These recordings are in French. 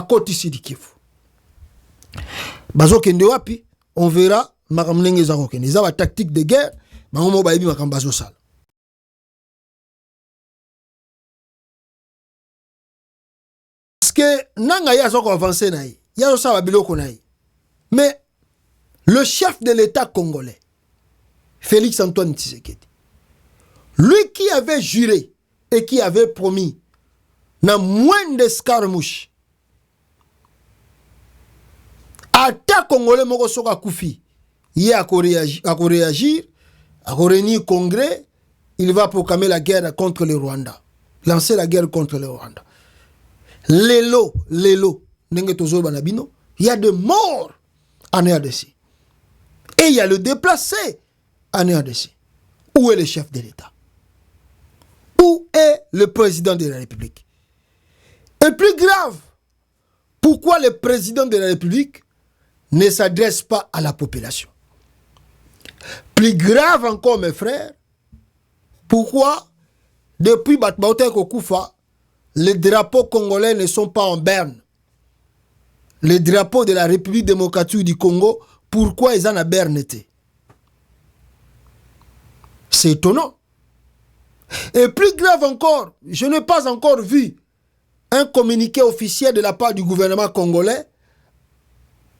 Côte ici du Kivu. Bazo kende wapi, on verra makamnenge za kokende. Za ba tactique de guerre, bango ba yebi makambazo sala. Parce que nanga ya zoko avancer na yi. Ya zo sa biloko na yi. Mais le chef de l'État congolais, Félix Antoine Tshisekedi, lui qui avait juré et qui avait promis, na moins d'escarmouche, ata Congolais moko soka koufi, il a réagir, a réunir congrès, il va proclamer la guerre contre le Rwanda, lancer la guerre contre le Rwanda. Lelo, nenge tozo banabino, il y a des morts en RDC. Et il y a le déplacé en RDC. Où est le chef de l'État? Où est le président de la République? Et plus grave, pourquoi le président de la République ne s'adresse pas à la population? Plus grave encore, mes frères, pourquoi depuis Batbaote Kokoufa, les drapeaux congolais ne sont pas en berne? Les drapeaux de la République démocratique du Congo, pourquoi ils en ont berne? C'est étonnant. Et plus grave encore, je n'ai pas encore vu un communiqué officiel de la part du gouvernement congolais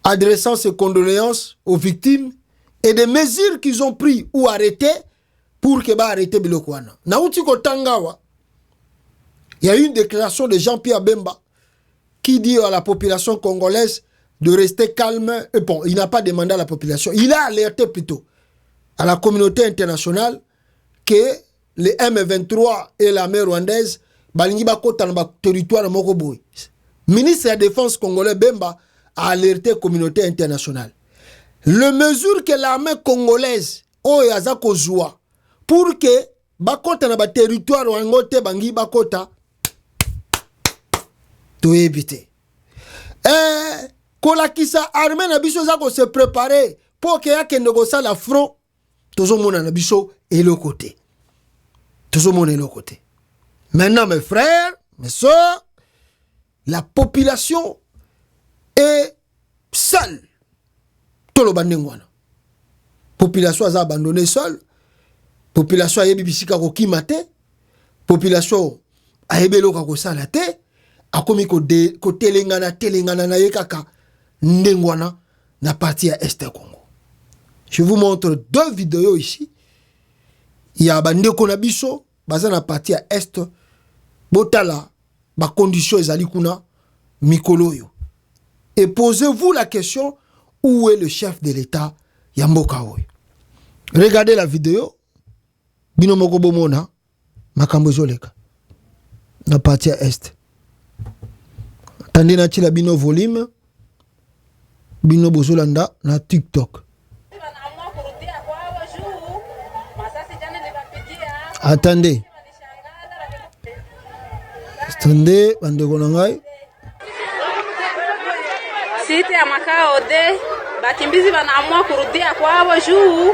adressant ses condoléances aux victimes et des mesures qu'ils ont prises ou arrêtées pour que arrêter Bilokwana. Naouti Kotangawa, il y a eu une déclaration de Jean-Pierre Bemba qui dit à la population congolaise de rester calme. Et bon, il n'a pas demandé à la population, il a alerté plutôt à la communauté internationale que les M23 et l'armée rwandaise balingi bakota na territoire mokoboy. Ministre de la Défense congolais Bemba a alerté la communauté internationale. Le mesure que l'armée congolaise oyaza kozwa pour que bakota na territoire wangote bangi bakota to éviter. Kolakisa armée na biso za ko se préparer pour que ya kende ko sala front tozo mona na biso et le côté. Tozo mona le côté. Maintenant mes frères, mes soeurs, la population est seule. Tolo bandengwana. Population a abandonné seule. Population a yebi bisika ko kimate. Population a yebi loka ko sala te. A komi ko telengana na yekaka ndengwana na partie à Est Congo. Je vous montre deux vidéos ici. Il y a bandeko na biso baza na partie à Est botala ba condition ezali kuna mikolo yo. Et posez-vous la question, où est le chef de l'État Yamboka oyo? Regardez la vidéo. Bino moko bomona makambo zoleka na partie à Est. Tandis na chila bino volume bino bozolanda na TikTok. Attendez. Attendez, bandeko na ngai. Site ya makao de bakimbizi wanaamua kurudia kwao juu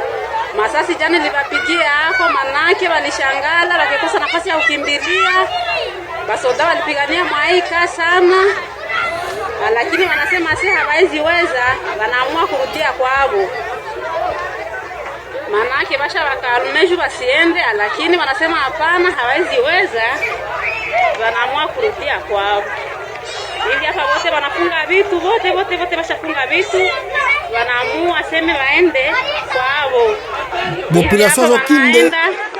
masasi jana liwapigia hapo, manake walishangala wakikosa nafasi ya kukimbilia. Basoda walipigania mwaika sana, lakini wanasema si hawezi weza, wanaamua kurudia kwao. Manake basha wakarumeju basiende, lakini wanasema hapana, hawezi weza, wanaamua kurudia kwao. Hivi hapa wote wanafunga vitu, wote bashafunga vitu, wanaamua sema waende kwao. Population zo kinde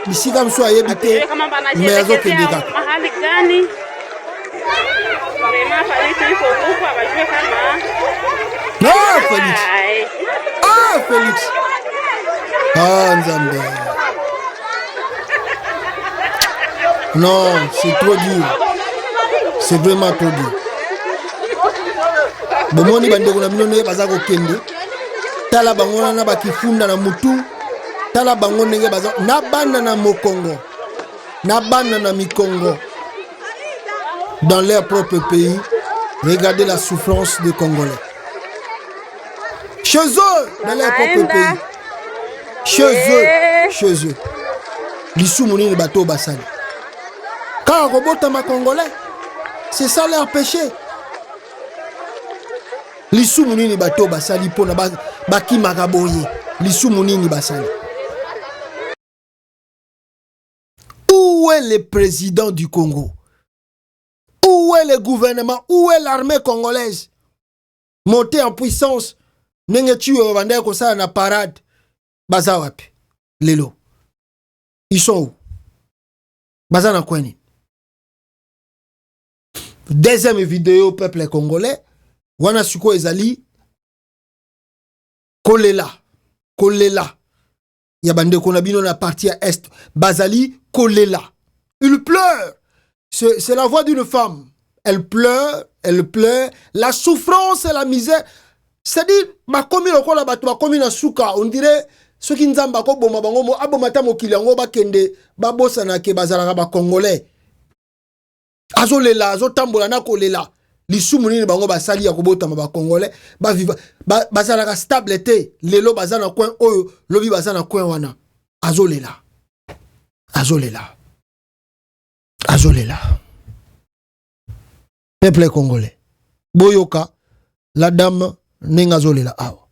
bisika mso ayebite mezo kendika mahali gani vraiment Félix iko huko abajue kama no Félix Félix Nzambe. Non, c'est trop dur. C'est vraiment trop dur. Bomoni bandeko na bino ne baza ko kende. Tala bangona na bakifunda na mutu. Tala bango ndenge baza na banda na Mokongo. Na banda na Mikongo. Dans leur propre pays, regardez la souffrance des Congolais. Chez eux, dans leur propre pays. Chez eux. Lissou mouni le bateau basali. Quand on robota ma Congolais, c'est ça leur péché. lisumu nini bato basali pona bakimaka boye lisumu nini basali. Où est le président du Congo? Où est le gouvernement? Où est l'armée congolaise? Montée en puissance. Nenge tuyo bandé ko ça na parade. Baza wapi? Lelo. Ils sont où? Baza na kweni. Deuxième vidéo peuple congolais. Wana suko ezali. Kolela. Yabande konabino na partie est. Bazali kolela. Il pleure. C'est la voix d'une femme. Elle pleure. La souffrance et la misère. C'est-à-dire, bakomi lokola batu bakomi na suka. On dirait, ceux qui nzamba ko boma bango mo abomata mokili yango bakende babosa na ke bazalaka ba congolais. Azolela, azotambola na kolela. Lisumu nini bango basali ya kobota ba congolais. Ba viva, bazalaka stable te. Lelo bazana coin oyo, lobi bazana coin wana. Azolela. Peuple congolais. Boyoka, la dame nengazolela awa.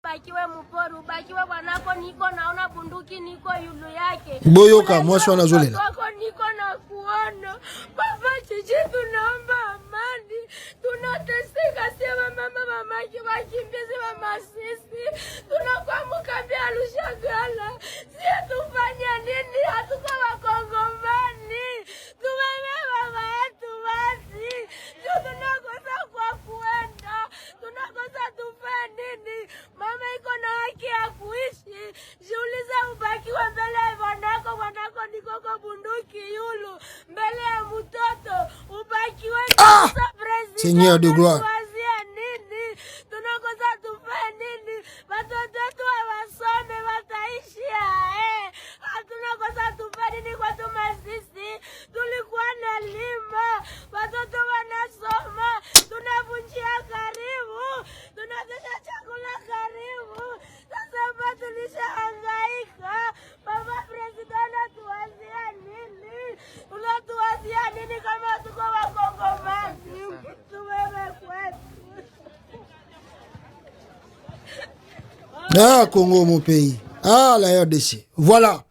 Bakiwe muporu, bakiwe wanako niko naona bunduki niko yulu yake. Boyoka, mwasi wanazolela. Wako niko na kuona. Baba chichi tunaomba amani. Tunateseka sema mamaki wakimbizi wa masisi. Tunakuwa mkambi alushagala. Siya tufanya nini hatuka wakongomani. Tumeme mama yetu basi. Tunakosa kwa kuenda. Tunakosa tufe nini. Mama iko na haki ya kuishi. Jiulize ubakiwe mbele ya wanako nikoko bunduki yulu. Mbele ya mtoto. Ubakiwe kisa president. Seigneur de gloire. Nini. Tunakosa tufe nini. Watoto wetu wasome wataishi tunakosa tufe nini kwa tumasisi. Tulikuwa na lima. Watoto wanasoma. Tunavunjia karibu. Tunatosha chakula karibu. Sasa hapa tulishahangaika. Baba president atuwazia nini? Unatuwazia nini kama tuko wakongomani? Tuwewe kwetu. Ah, Congo, mon pays. Ah, la RDC. Voilà.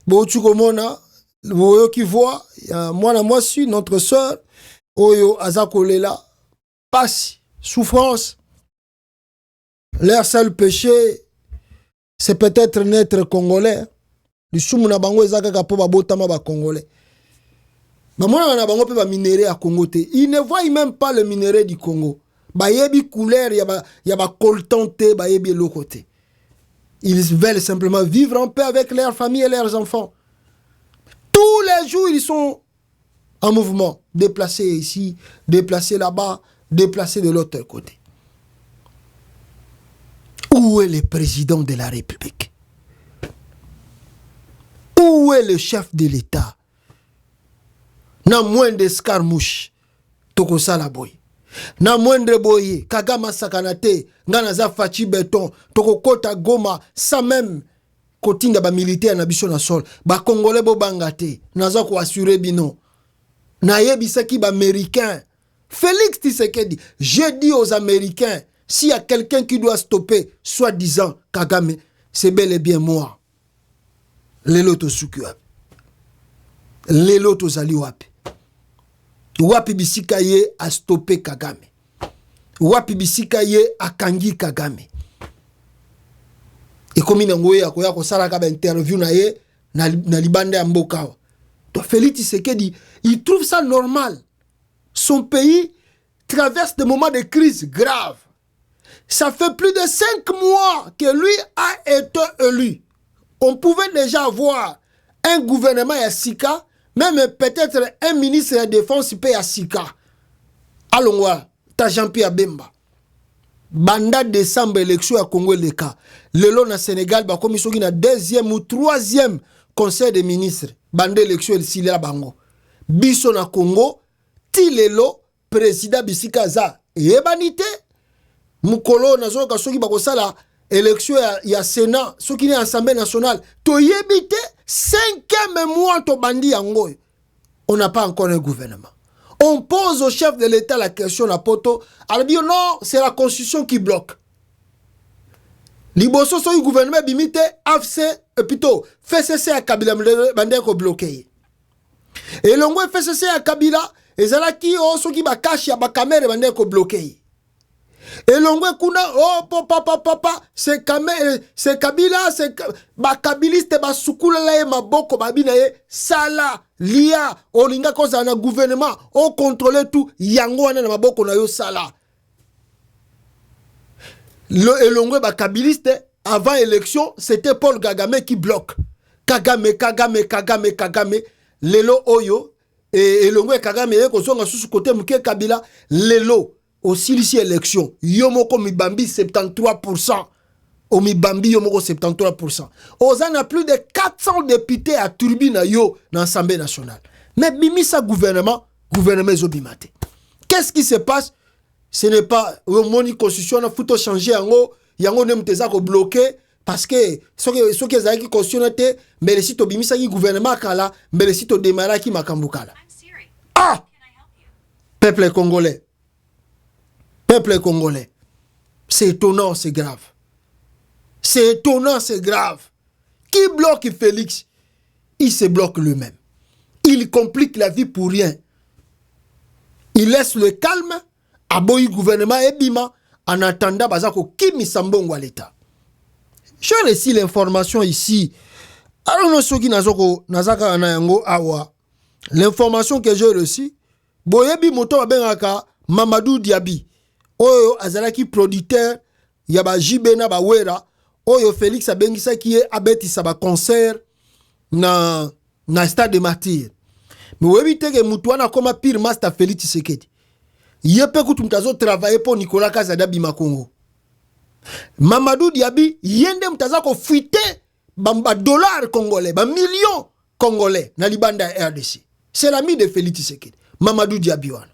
Bon, tu komona, Oyo qui voit, moi suis notre sœur, Oyo Azakolela, passe, souffrance. Leur seul péché, c'est peut-être n'être congolais. Le soumuna bango ezaka kapo babotama ba congolais. Bamona na bango pe ba minerai à Congo te. Ils ne voient même pas le minerai du Congo. Bayebi couleur yaba coltan te bayebi l'autre côté. Ils veulent simplement vivre en paix avec leur famille et leurs enfants. Tous les jours, ils sont en mouvement. Déplacés ici, déplacés là-bas, déplacés de l'autre côté. Où est le président de la République? Où est le chef de l'État? Na moins d'escarmouche, toko sala boy. Na moindre boye, Kagama sakanate, ngana za fachi beton, toko kota Goma, sa même kotinda ba militaire na biso na sol, ba congolais bo bangate, naza ko assurer bino. Na yebisaki ba américain. Félix Tshisekedi, je dis aux Américains, s'il y a quelqu'un qui doit stopper, soi-disant Kagame, c'est bel et bien moi. Lelo to sukuapi. Lelo to zali wapi. Wapi bisika ye a stoppé Kagame. Wapi bisika ye a kangi Kagame. Et comme il a ko sala ka interview na ye na libanda mboka. To Félix Tshisekedi, il trouve ça normal. Son pays traverse des moments de crise grave. Ça fait plus de 5 mois que lui a été élu. On pouvait déjà avoir un gouvernement à Sika, même peut-être un ministre de la Défense à Sika. Allons voir, t'as Jean-Pierre Bemba. Banda décembre élection à Congo le cas. Le long na Sénégal, bah comme ils sont na deuxième ou troisième conseil des ministres. Banda élection ici là bango. Biso na Congo, ti lelo président Bisika za ebanité. Mukolo na zo ka soki ba ko sala élection ya Sénat, ce qui est Assemblée nationale, to yebite 5e mois to bandi yango. On n'a pas encore un gouvernement. On pose au chef de l'État la question, la poto. Alors, dit non, c'est la constitution qui bloque. Liboso so gouvernement bimite AFC plutôt FCC à Kabila bande ko bloqué. Et l'ongwe FCC à Kabila ezalaki o soki ba cache ya ba caméra bande ko bloqué. Et l'ongwe kuna oh papa c'est Kabila c'est ba kabiliste ba sukula la ye maboko babina ye sala lia olinga koza na gouvernement on contrôler tout yango wana na maboko na yo sala. Le elongwe ba kabiliste avant élection, c'était Paul Kagame qui bloque. Kagame. Lelo oyo et elongwe Kagame ko zonga sous côté muke Kabila lelo aussi ici élection. Yomoko mibambi 73%. O mibambi yomoko 73%. Ozan a plus de 400 députés à turbine yo dans l'Assemblée nationale. Mais bimisa gouvernement zobimate. Qu'est-ce qui se passe? Ce n'est pas moni constitution na futo changer yango ne mteza ko bloquer parce que ce qui est constitution te mais le site bimisa ki gouvernement kala mais le site démarrer ki makambu kala. Ah! Peuple congolais. C'est étonnant, c'est grave. C'est étonnant, c'est grave. Qui bloque Félix? Il se bloque lui-même. Il complique la vie pour rien. Il laisse le calme. Aboyi gouvernement ebima en attendant bazako kimi sambongo à l'état. J'ai reçu l'information ici. Alors non soki nazoko nazaka na yango awa. L'information que j'ai reçue, boyebi moto abengaka Mamadou Diaby. Oyo azalaki producteur ya ba jibena ba wera. Oyo Félix abengisa ki abetisa ba concert na stade de Martyrs. Mais webi teke mutu wana koma pire master Félix Tshisekedi. Yepe kutu mtazo travailler pour Nicolas Kazada Bima Congo. Mamadou Diaby yende mtaza ko fuite ba dollars congolais, ba millions congolais na libanda RDC. C'est l'ami de Félix Tshisekedi, Mamadou Diaby wana.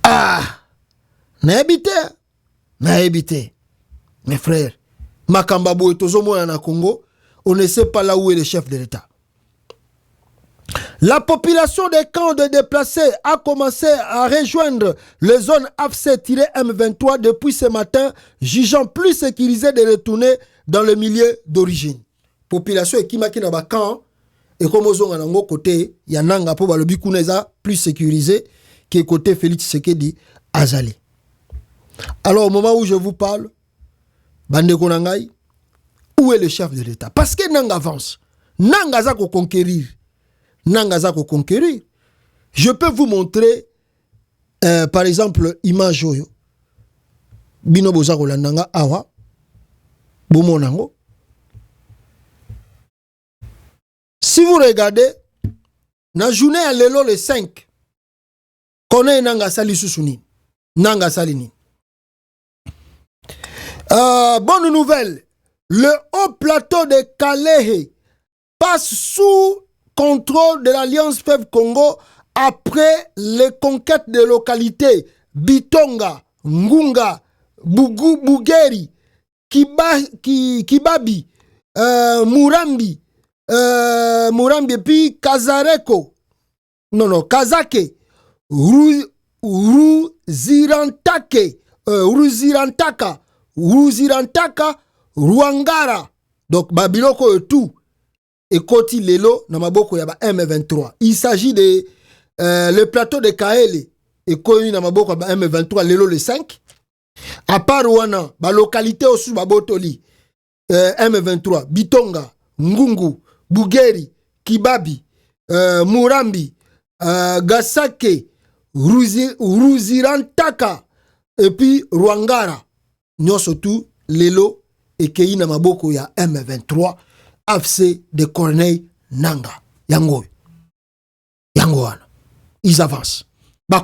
Ah, na habité. Mes frères, Makamba Boye tozomo na Congo, on ne sait pas là où est le chef de l'État. La population des camps de déplacés a commencé à rejoindre les zones AFC-M23 depuis ce matin, jugeant plus sécurisé de retourner dans le milieu d'origine. Population qui m'a na ba camp et comme aux nango côté yananga po balobi kuneza plus sécurisé que côté Félix Tshisekedi Azali. Alors au moment où je vous parle, bande konangai, où est le chef de l'État? Parce que nanga avance, nanga za ko conquérir. Nangaza ko conquérir. Je peux vous montrer par exemple image oyo bino boza ko landanga awa bomonango. Si vous regardez na journée à lelo le 5 connaît nanga sali susuni nanga salini. Bonne nouvelle, le haut plateau de Kalehe passe sous contrôle de l'Alliance Fleuve Congo après les conquêtes de localités Bitonga, Ngunga, Bugeri, Kibabi, Murambi, et puis Kazareko, Kazake, Ruzirantaka, Ruangara, donc Babiloko et tout. Et Koti Lelo na maboko ya ba M23. Il s'agit de le plateau de Kaele et Koni na maboko ya ba M23 Lelo le 5. À part wana ba localité osu ba botoli M23 Bitonga, Ngungu, Bugeri, Kibabi, Murambi, Gasake, Ruzirantaka et puis Ruangara. Nyoso tout Lelo et Kei na maboko ya M23. AFC de Corneille Nanga. Yango wana. Ils avancent.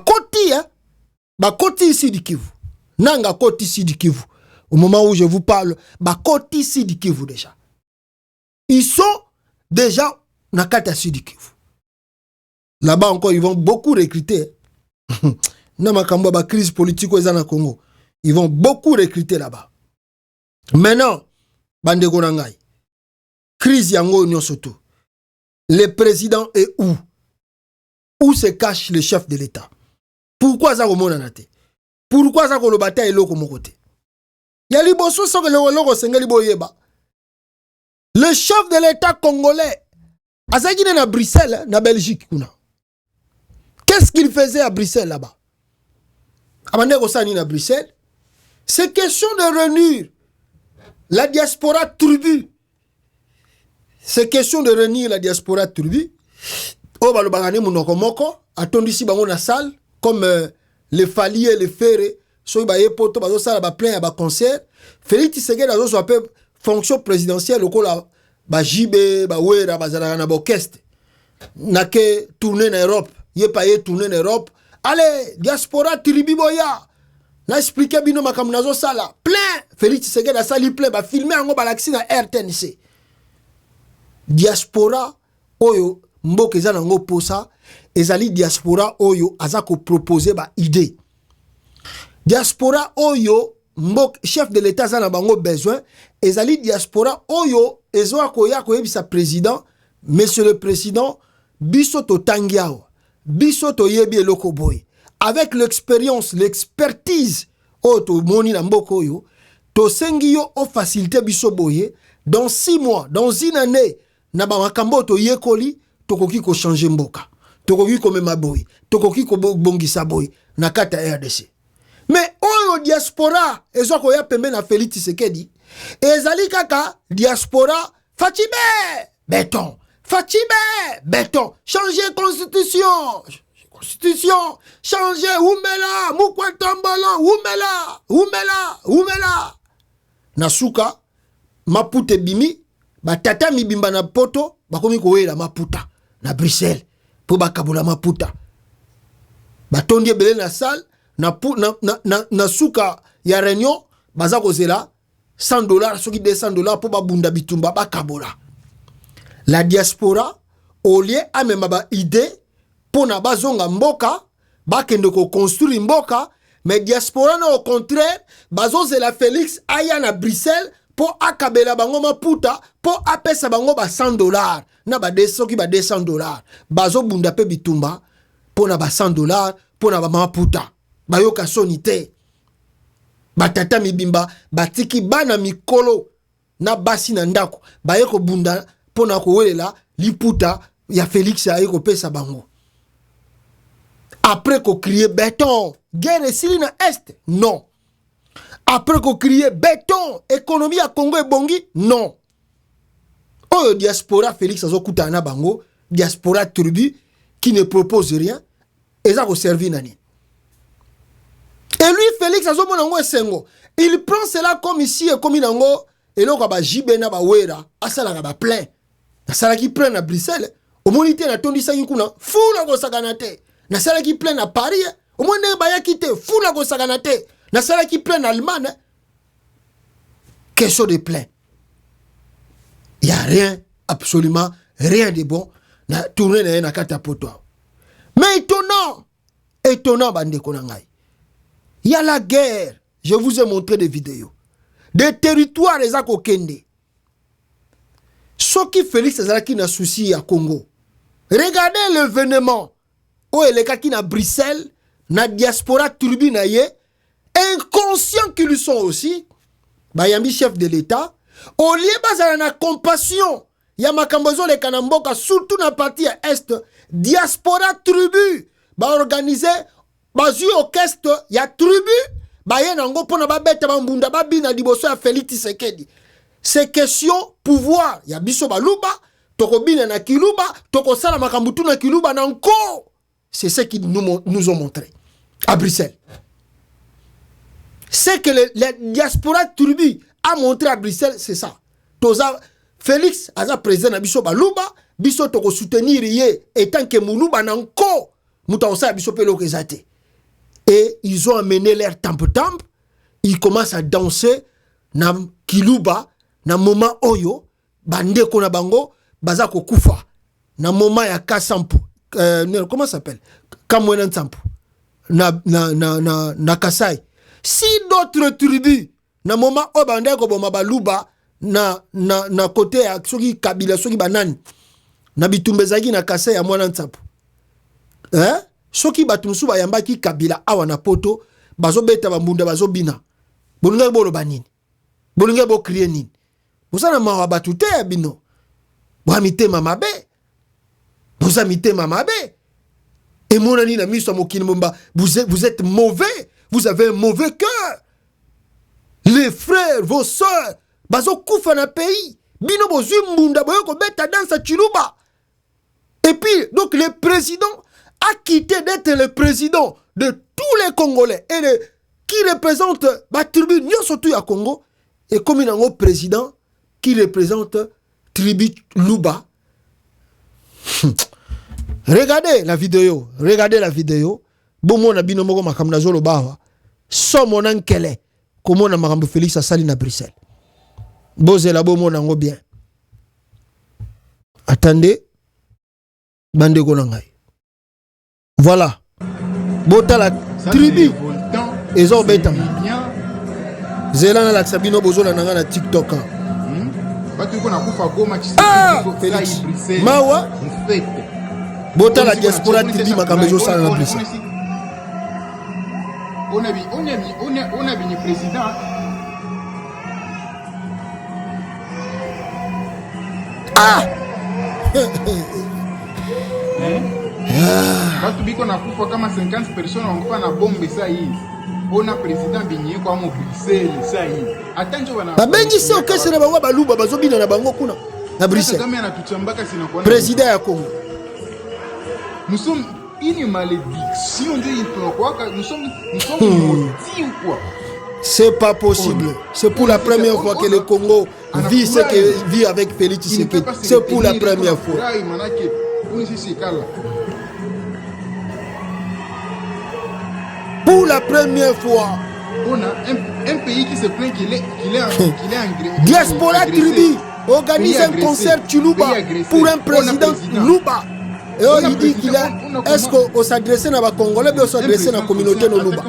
Koti ici du Kivu. Nanga koti ici du Kivu. Au moment où je vous parle, koti ici du Kivu déjà. Ils sont déjà na kata ici du Kivu. Là-bas encore, ils vont beaucoup recruter. Namakambo ba crise politique au Congo. Ils vont beaucoup recruter là-bas. Maintenant, bande konangai. Crise yango nyosoto. Le président est où? où se cache le chef de l'État. Pourquoi ça komona na te? Pourquoi ça kolobata eloko moko te? Ya liboso so loko sengeli boyeba. Le chef de l'État congolais azaki na Bruxelles, na Belgique kuna. Qu'est-ce qu'il faisait à Bruxelles là-bas? Abande ko sani na Bruxelles. C'est question de réunir la diaspora tribu. C'est question de réunir la diaspora tribu. Oh balobagane munoko moko atondisi bango na salle comme les Falier, les Ferré, so ba yepoto bazo sala ba plein ba concert. Félix Tshisekedi azo so appelle fonction présidentielle lokola ba jibe ba wera ba zala na orchestre. Na ke tourner en Europe, ye pa ye tourner en Europe. Allez, diaspora tribu boya. Na expliquer bino makam nazo sala. Plein Félix Tshisekedi a sali plein ba filmer ngo ba laxi na RTNC. Diaspora oyo mboka eza nango posa ezali diaspora oyo azako proposer ba idée. Diaspora oyo mbok chef de l'état za na bango besoin ezali diaspora oyo ezo akoya koyebisa président, monsieur le président, biso to tangiao, biso to yebi eloko boy. Avec l'expérience, l'expertise oyo to moni na mboko oyo, to sengi yo o facilité biso boye dans 6 mois, dans une année na ba makambo to yekoli tokoki ko changer mboka. Tokoki ko mema boy, tokoki ko bongisa boy na kata RDC. Mais oyo diaspora ezo ko ya pembe na Félix Tshisekedi ezali kaka diaspora Fachibe béton, Fachibe béton, changer constitution, changer umela mukwatambalon umela nasuka mapute bimi batata mibimba na poto bakomi kowela maputa na Bruxelles po bakabula maputa batondi ebele na salle na suka ya réunion baza kozela $100 soki $200 po babunda bitumba bakabola. La diaspora au lieu amema ba idée pona bazonga mboka bakende ko construire mboka, mais diaspora na au contraire bazozela Félix aya na Bruxelles po akabela bango maputa po apesa bango ba $100 na ba soki ba $200 bazo bunda pe bitumba pona ba $100 pona ba maputa bayoka sonite batata mibimba batiki bana mikolo na basi na ndako bayeko bunda pona kowelela liputa ya Félix ayeko pesa bango. Après qu'on crie béton, guerre esili na est, non. Après qu'on crie béton, économie à Congo et Bongi, non. Oh, diaspora Félix azokuta na bango, diaspora tribu qui ne propose rien, et ça va servir nani. Et lui Félix azomonango esengo, il prend cela comme ici et comme inango, et là ba jibe na ba wera, asala ba plein. Asala qui plein à Bruxelles, au monité na tondi sangi kuna, fou la go saganate. Na sala qui plein à Paris, au moins ne baya quitté, fou la go saganate. Na sala qui plein en Allemagne, quelque chose de plein. Il n'y a rien, absolument rien de bon. Na tourner na katapoto. Mais étonnant bande konangai. Il y a la guerre. Je vous ai montré des vidéos. Des territoires les akokende. Ce qui Félix Azalaki na souci à Congo. Regardez l'événement. Oh, et les cas qui na Bruxelles, na diaspora tribu na ye, inconscients qu'ils sont aussi, bayambi chef de l'État, au lieu bazala na compassion, ya makambozo le kanamboka, surtout na partie est, diaspora tribu, ba organiser, bazu orchestre, ya tribu, ba ye nango pona ba bete ba mbunda ba bina liboso ya Félix Tshisekedi. C'est question pouvoir, ya biso ba luba, toko bina na kiluba, toko sala makambutu na kiluba na nko. C'est ce qu'ils nous ont montré à Bruxelles. C'est que la diaspora tribu a montré à Bruxelles, c'est ça. Toza Félix aza président na biso baluba, biso toko soutenir ye étant que muluba nanko muta osa biso pelo kezate. Et ils ont amené leur tampe-tampe, ils commencent à danser na kiluba na moment oyo bande kona bango baza ko kufa na moment ya kasampu. Comment ça s'appelle? Kamwena Nsampu na Kasai. Si d'autres tribus na moment o bande ko boma baluba na côté ya soki kabila soki banani na bitumbezaki na Kasai ya mwana Nsampu. hein soki bato musu bayambaki Kabila awa na poto bazobeta bambunda bazobina bolinga boloba nini bolinga bo krier nini bosana mawa bato te bino bwa mitema mabe boza mitema mabe et mon ani na miso mokini momba vous êtes mauvais, vous avez un mauvais cœur. Les frères, vos sœurs bazo kufa na pays bino bozwi mbunda boyo ko beta dansa chiluba. Et puis donc le président a quitté d'être le président de tous les Congolais et qui représente la tribu surtout à Congo et comme il y a un président qui représente tribu Luba. Regardez la vidéo. Bon mon abino moko makamna zolo bawa. So mon ankele. Comment na makambo Félix asali na Bruxelles. Bozela bon mon nango bien. Attendez. Bande ko ngai. Voilà. Bota la tribu. Ezo beta. Zela na la sabino bozola nanga na TikTok. Ah, Félix. Mawa. Bota la diaspora tribu makambo zo sala na Bruxelles. On a bien président. Ah. Parce que on a kufa kama 50 personnes on fa na bombe ça hivi. On a président binye kwa mo Bruxelles ça hivi. Attention wana. Babengi se okese na bango baluba bazobina na bango kuna na Bruxelles. Kama na tuchambaka sina kwa. Président ya Congo. Nous sommes une malédiction nous sommes maudits ou quoi? C'est pas possible. C'est pour la première fois que le Congo vit ce que vit avec Félix Tshisekedi. C'est pour la première fois. Pour la première fois. On a un pays qui se plaint qu'il est en Diaspora Tribi organise un concert Tchuluba pour un président Luba. Et il dit qu'il a. Est-ce qu'on s'adresse à la Congolais ou on s'adresse à la communauté de Luba?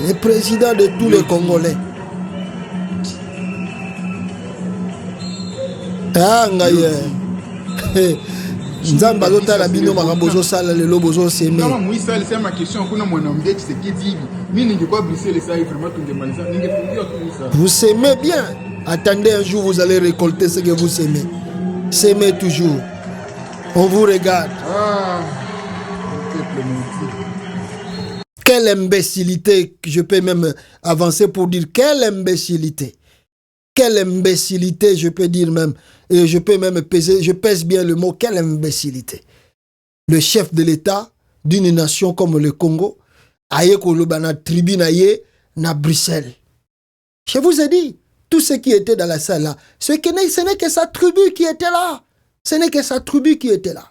Le président de tous les Congolais. Ah, Nzamba lotala bino makambozo sala lelo bozo seme. Kama muisa c'est ma question kuna mwanambe Tshisekedi hivi. Mimi ningekuwa Bruxelles ça vraiment tungemaliza. Ningefungia tu ça. Vous semez bien. Attendez un jour vous allez récolter ce que vous semez. Semez toujours. On vous regarde. Ah. Peuple maudit. Quelle imbécilité, je peux même avancer pour dire quelle imbécilité. Quelle imbécilité, je peux dire même, et je peux même peser, je pèse bien le mot, quelle imbécilité. Le chef de l'État d'une nation comme le Congo, aye kolobana tribune aye na Bruxelles. Je vous ai dit, tous ceux qui étaient dans la salle là, ce n'est que sa tribu qui était là. Ce n'est que sa tribu qui était là.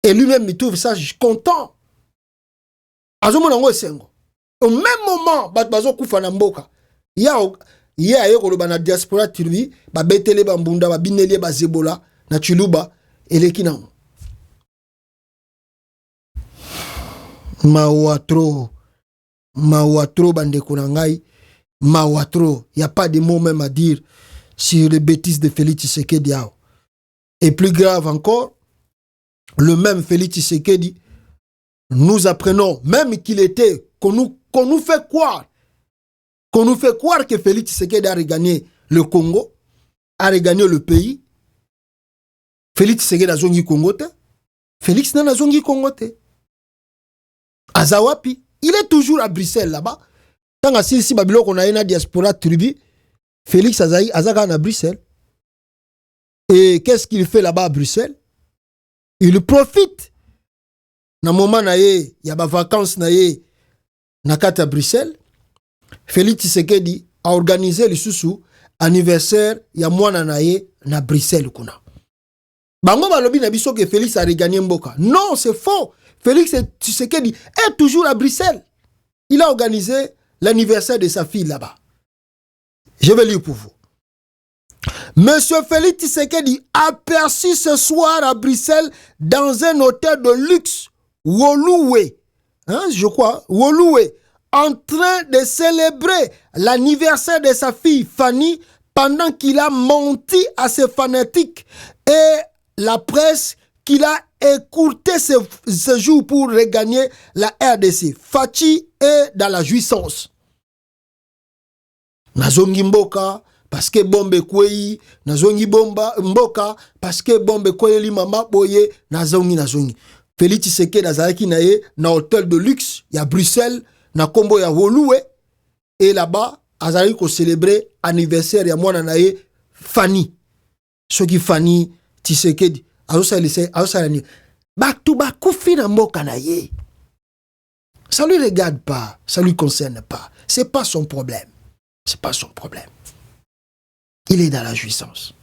Et lui-même, il trouve ça content. Au même moment, bazo kufa na mboka. Il y a eu diaspora tribu, ba betele bambunda, ba bineli ba zebola na Chiluba et les kinam. Mawatro bande kunangai, mawatro. Il y a pas de mots même à dire sur les bêtises de Félix Tshisekedi. Et plus grave encore, le même Félix Tshisekedi, nous apprenons même qu'il était, qu'on nous fait croire que Félix Tshisekedi a regagné le Congo, a regagné le pays. Félix Tshisekedi a zongi Congo te. Félix n'a zongi Congo te. Azawapi, il est toujours à Bruxelles là-bas. Tant que si Babylone on a une diaspora tribu, Félix Azaka à Bruxelles. Et qu'est-ce qu'il fait là-bas à Bruxelles? Il profite. Na moment na ye, y a ba vacances na ye na kata Bruxelles. Félix Tshisekedi a organisé le sous anniversaire ya mwana na ye na Bruxelles kuna. Bango balobi na biso que Félix a regagné mboka. Non, c'est faux. Félix Tshisekedi est toujours à Bruxelles. Il a organisé l'anniversaire de sa fille là-bas. Je vais lire pour vous. Monsieur Félix Tshisekedi aperçu ce soir à Bruxelles dans un hôtel de luxe Woluwe, hein, je crois, Woluwe, en train de célébrer l'anniversaire de sa fille Fanny pendant qu'il a menti à ses fanatiques et la presse qu'il a écourté ce jour pour regagner la RDC. Fachi est dans la jouissance. Nazongi mboka parce que bombe kwei, nazongi mboka parce que bombe kwei li mama boye, nazongi. Félix Tshisekedi azalaki na ye na hôtel de luxe ya Bruxelles na kombo ya Woluwe et là-bas azalaki ko célébrer anniversaire ya mwana na ye Fanny. Soki Fanny Tshisekedi azosalani batu bakufi na mboka na ye. Ça lui regarde pas, ça lui concerne pas. C'est pas son problème. C'est pas son problème. Il est dans la jouissance.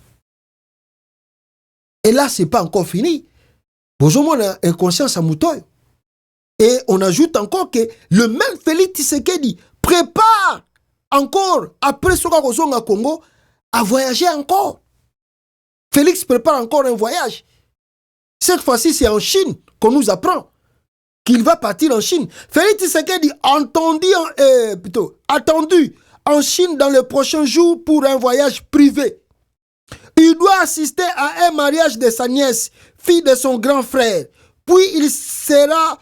Et là, c'est pas encore fini. Bonjour, a inconscience à Moutoy. Et on ajoute encore que le même Félix Tshisekedi prépare encore, après ce qu'on a Congo, à voyager encore. Félix prépare encore un voyage. Cette fois-ci, c'est en Chine qu'on nous apprend qu'il va partir en Chine. Félix Tshisekedi attendu en Chine dans les prochains jours pour un voyage privé. Il doit assister à un mariage de sa nièce, fille de son grand frère. Puis il sera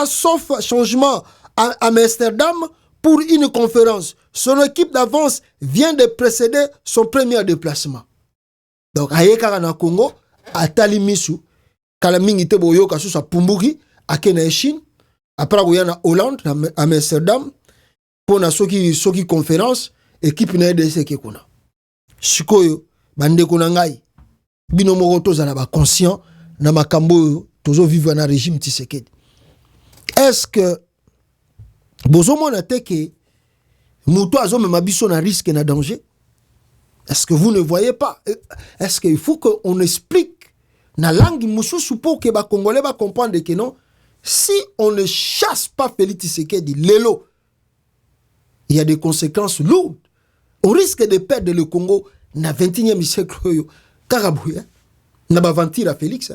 sauf changement à Amsterdam pour une conférence. Son équipe d'avance vient de précéder son premier déplacement. Donc ayekara na Congo atali misu kala mingi te boyoka su sa pumbuki akena Chine après ko yana Hollande na Amsterdam pour na soki conférence équipe na EDC ke kuna sikoyo bande kuna ngai bino moko tozala ba conscient na makambo tozo vivre na régime Tshisekedi. Est-ce que bozo mona teke muto azo mema biso na risque na danger? Est-ce que vous ne voyez pas? Est-ce qu'il faut qu'on explique na langue mususu pour que les Congolais comprennent que non, si on ne chasse pas Félix Tshisekedi, lelo, il y a des conséquences lourdes. On risque de perdre le Congo na 21e siècle. Karabouya, na ba ventir à Félix.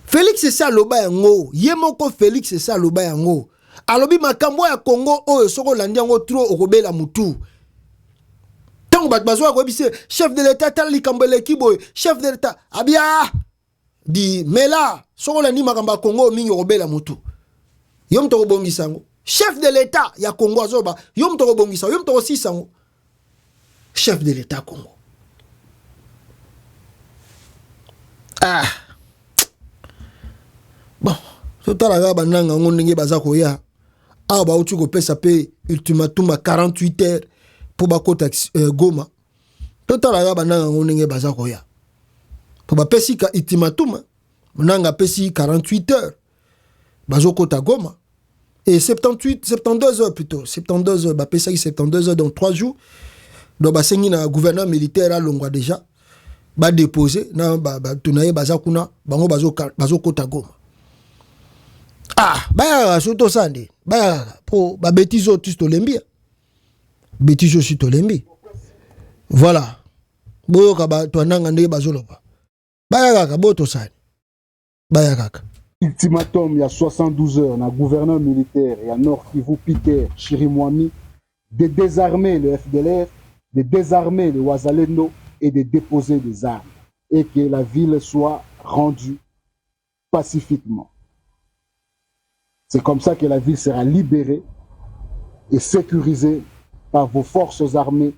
Félix c'est ça loba yango. Yemoko Félix c'est ça loba yango. Alobi makambo ya Congo oyo soko landi yango trop okobela mutu. Chef de l'État, chef de l'État, abia, dit, mais là, soko la ni makamba Congo, mingi robela mutu. Yom toko bongi sango. Chef de l'État, ya Congo azoba, yom toko bongi sango, yom toko si sango. Chef de l'État Congo. Ah. Bon, tout à l'heure, bananga, on n'engage bazako ya. Ah, ba utu ko pesa pe ultimatum à 48 heures. Pour bakota Goma total aga bananga ngonenge bazako ya to ba pesi ka ultimatum nanga pesi 48 heures bazokota Goma et 72 heures plutôt 72 heures ba pesa 72 heures donc 3 jours do ba sengi na gouverneur militaire a longwa déjà ba déposer na ba tunaye bazakuna bango bazokota Goma. Ah ba soto sande ba po ba betizo tusto lembia bêtise aussi tolembi. Voilà. Boyoka ba twananga ndé bazoloba. Bayaka boto sane. Bayaka. Ultimatum il y a 72 heures na gouverneur militaire et à Nord Kivu Peter Chirimwami de désarmer le FDLR, de désarmer le Wazalendo et de déposer des armes et que la ville soit rendue pacifiquement. C'est comme ça que la ville sera libérée et sécurisée par vos forces armées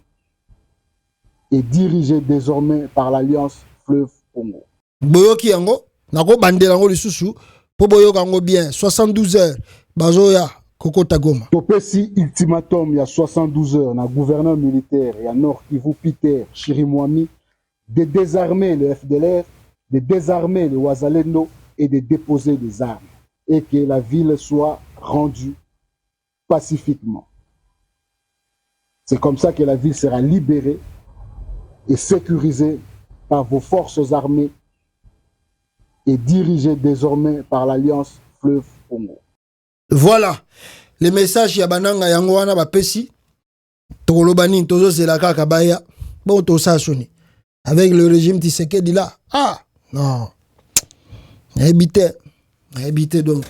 et dirigée désormais par l'Alliance Fleuve Congo. Boyoki yango, nako bandela yango lisusu, po boyoka yango bien, 72 heures, bazoya kokota Goma. Topesi ultimatum il y a 72 heures, na gouverneur militaire et à Nord Kivu Peter Chirimwami, de désarmer le FDLR, de désarmer le Wazalendo et de déposer des armes et que la ville soit rendue pacifiquement. C'est comme ça que la ville sera libérée et sécurisée par vos forces armées et dirigée désormais par l'Alliance Fleuve Congo. Voilà, le message ya bananga yango wana bapesi tolobani tozo zelaka kabaya bon to sasoni avec le régime Tshisekedi là. Ah, non. Habité donc.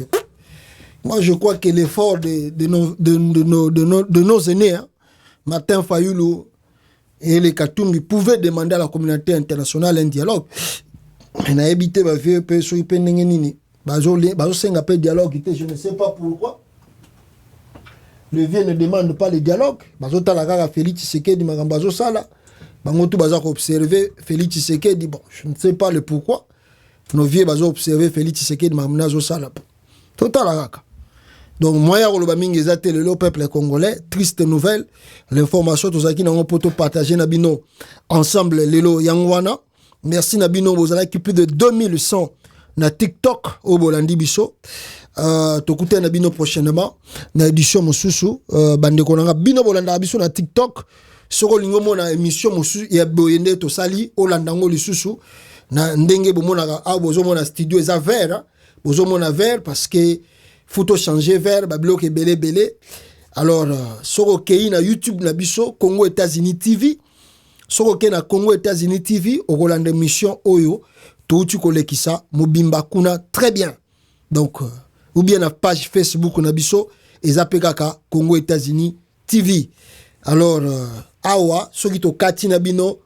Moi, je crois que l'effort de nos aînés, hein, Martin Fayulu et les Katumbi pouvaient demander à la communauté internationale un dialogue. Mais n'a habité ma vie, peu sur Ipenengeni. Bazo senga pe dialogue, je ne sais pas pourquoi. Le vieux ne demande pas le dialogue. Bazo talaka Félix Tshisekedi magambazo sala. Bangotu bazo observer Félix Tshisekedi. Bon, je ne sais pas le pourquoi. Nos vieux bazo observer Félix Tshisekedi magambazo sala. Total araka. Donc, moi, je le peuple congolais. Triste nouvelle. L'information, tout ça qui n'a pas partagé Nabino ensemble, Lelo Yangwana. Merci Nabino, vous avez plus de 2100 na TikTok au Bolandi Biso. Tokute Nabino prochainement. Na édition Mosusu. Bande Konanga. Bino Bolanda Biso na TikTok. Soko Lingomo na émission Mosusu. Ya Boyende Tosali. Olandango Lisusu. Na Ndenge Bomona. Bozomo na studio. Eza vert. Bozomo na vert parce que faut changer vers babloke belé. Alors soko kei na YouTube na biso Congo États-Unis TV. Soko kei na Congo États-Unis TV au Rolande mission oyo toutu kolekisa mobimba kuna très bien. Donc ou bien na page Facebook na biso ezapekaka Congo États-Unis TV. Alors awa soki to kati na bino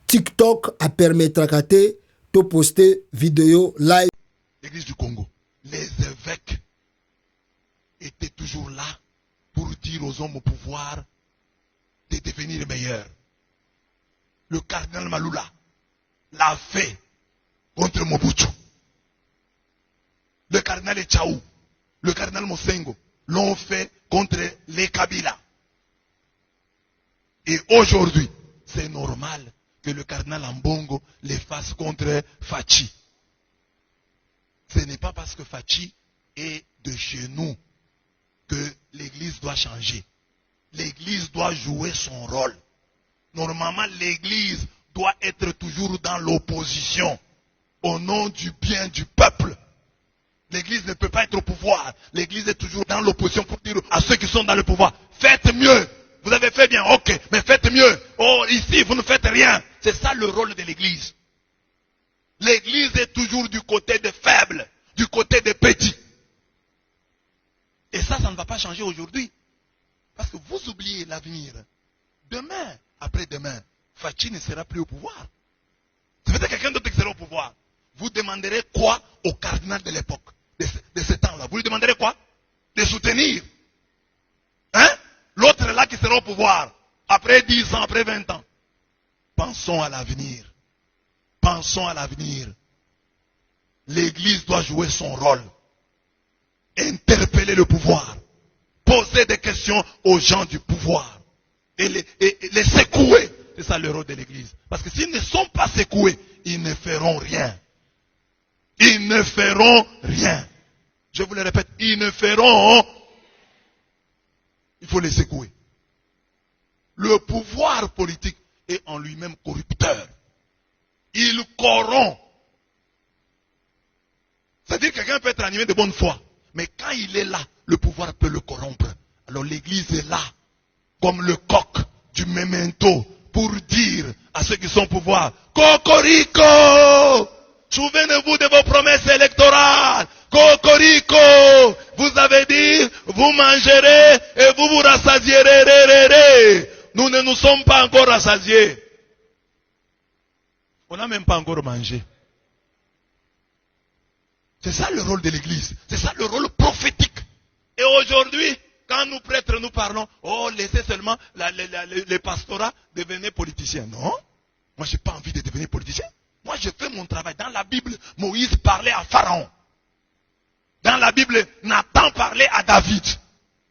TikTok a permettre kate to poster vidéo live. L'Église du Congo, les évêques était toujours là pour dire aux hommes au pouvoir de devenir meilleurs. Le cardinal Malula l'a fait contre Mobutu. Le cardinal Echaou, le cardinal Mosengo l'ont fait contre les Kabila. Et aujourd'hui, c'est normal que le cardinal Ambongo les fasse contre Fachi. Ce n'est pas parce que Fachi est de chez nous que l'Église doit changer. L'Église doit jouer son rôle. Normalement, l'Église doit être toujours dans l'opposition au nom du bien du peuple. L'Église ne peut pas être au pouvoir. L'Église est toujours dans l'opposition pour dire à ceux qui sont dans le pouvoir, faites mieux. Vous avez fait bien, ok, mais faites mieux. Oh, ici, vous ne faites rien. C'est ça le rôle de l'Église. L'Église est toujours du côté des faibles, du côté des petits. Et ça ne va pas changer aujourd'hui. Parce que vous oubliez l'avenir. Demain, après-demain, Fachi ne sera plus au pouvoir. C'est peut-être quelqu'un d'autre qui sera au pouvoir. Vous demanderez quoi au cardinal de l'époque, de ce temps-là? Vous lui demanderez quoi? De soutenir. Hein? L'autre là qui sera au pouvoir, après 10 ans, après 20 ans. Pensons à l'avenir. Pensons à l'avenir. L'Église doit jouer son rôle. Interpeller le pouvoir, poser des questions aux gens du pouvoir et les secouer. C'est ça le rôle de l'Église. Parce que s'ils ne sont pas secoués, ils ne feront rien. Ils ne feront rien. Je vous le répète, ils ne feront. Il faut les secouer. Le pouvoir politique est en lui-même corrupteur. Il corrompt. C'est-à-dire que quelqu'un peut être animé de bonne foi. Mais quand il est là, le pouvoir peut le corrompre. Alors l'Église est là, comme le coq du memento, pour dire à ceux qui sont au pouvoir, Cocorico! Souvenez-vous de vos promesses électorales. Cocorico! Vous avez dit, vous mangerez et vous vous rassasierez. Nous ne nous sommes pas encore rassasiés. On n'a même pas encore mangé. C'est ça le rôle de l'Église. C'est ça le rôle prophétique. Et aujourd'hui, quand nous prêtres nous parlons, oh, laissez seulement les pastorats devenir politiciens. Non, moi j'ai pas envie de devenir politicien. Moi je fais mon travail. Dans la Bible, Moïse parlait à Pharaon. Dans la Bible, Nathan parlait à David.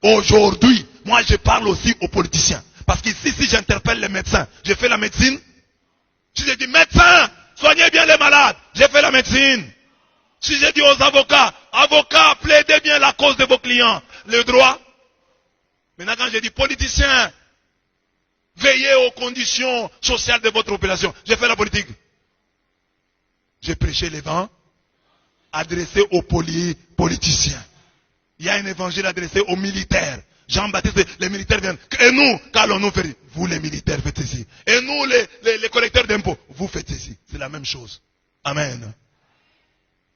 Aujourd'hui, moi je parle aussi aux politiciens. Parce qu'ici, si j'interpelle les médecins, je fais la médecine. Si je dis médecin, soignez bien les malades, j'ai fait la médecine. Si j'ai dit aux avocats, avocats, plaidez bien la cause de vos clients, le droit. Maintenant quand j'ai dit politiciens, veillez aux conditions sociales de votre population, j'ai fait la politique. J'ai prêché l'évangile adressé aux politiciens. Il y a un évangile adressé aux militaires. Jean-Baptiste, les militaires viennent. Et nous, qu'allons-nous faire? Vous les militaires faites ceci. Et nous les collecteurs d'impôts, vous faites ceci. C'est la même chose. Amen.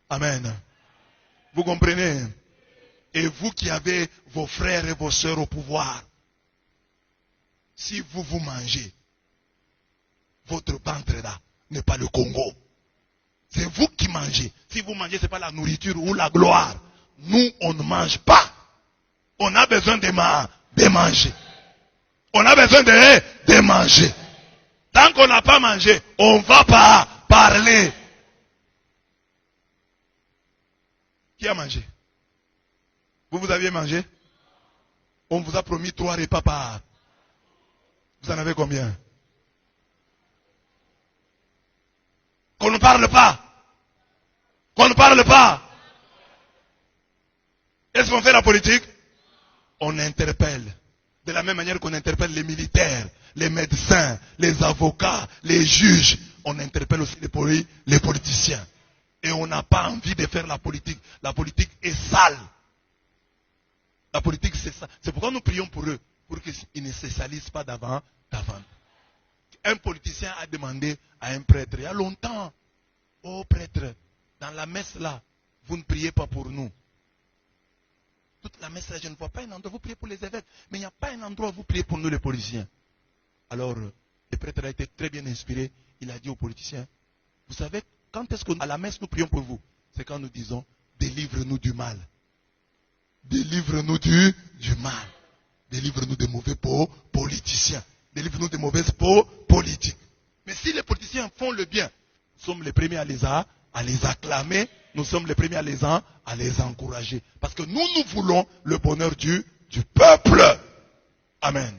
Amen. Vous comprenez? Et vous qui avez vos frères et vos sœurs au pouvoir, si vous mangez, votre ventre là n'est pas le Congo. C'est vous qui mangez. Si vous mangez, ce n'est pas la nourriture ou la gloire. Nous, on ne mange pas. On a besoin de manger. On a besoin de manger. Tant qu'on n'a pas mangé, on ne va pas parler. Qui a mangé? Vous aviez mangé? On vous a promis 3 repas par. Vous en avez combien? Qu'on ne parle pas. Qu'on ne parle pas. Est-ce qu'on fait la politique? On interpelle. De la même manière qu'on interpelle les militaires, les médecins, les avocats, les juges. On interpelle aussi les politiciens. Et on n'a pas envie de faire la politique. La politique est sale. La politique, c'est ça. C'est pourquoi nous prions pour eux. Pour qu'ils ne se salissent pas d'avant. Un politicien a demandé à un prêtre, il y a longtemps, oh prêtre, dans la messe là, vous ne priez pas pour nous. Toute la messe là, je ne vois pas un endroit, vous priez pour les évêques, mais il n'y a pas un endroit où vous priez pour nous les politiciens. Alors, le prêtre a été très bien inspiré, il a dit aux politiciens, vous savez, quand est-ce qu'à la messe nous prions pour vous? C'est quand nous disons, délivre-nous du mal. Délivre-nous du mal. Délivre-nous des mauvais politiciens. Délivre-nous des mauvaises politiques. Mais si les politiciens font le bien, nous sommes les premiers à les acclamer, nous sommes les premiers à les encourager. Parce que nous voulons le bonheur du peuple. Amen.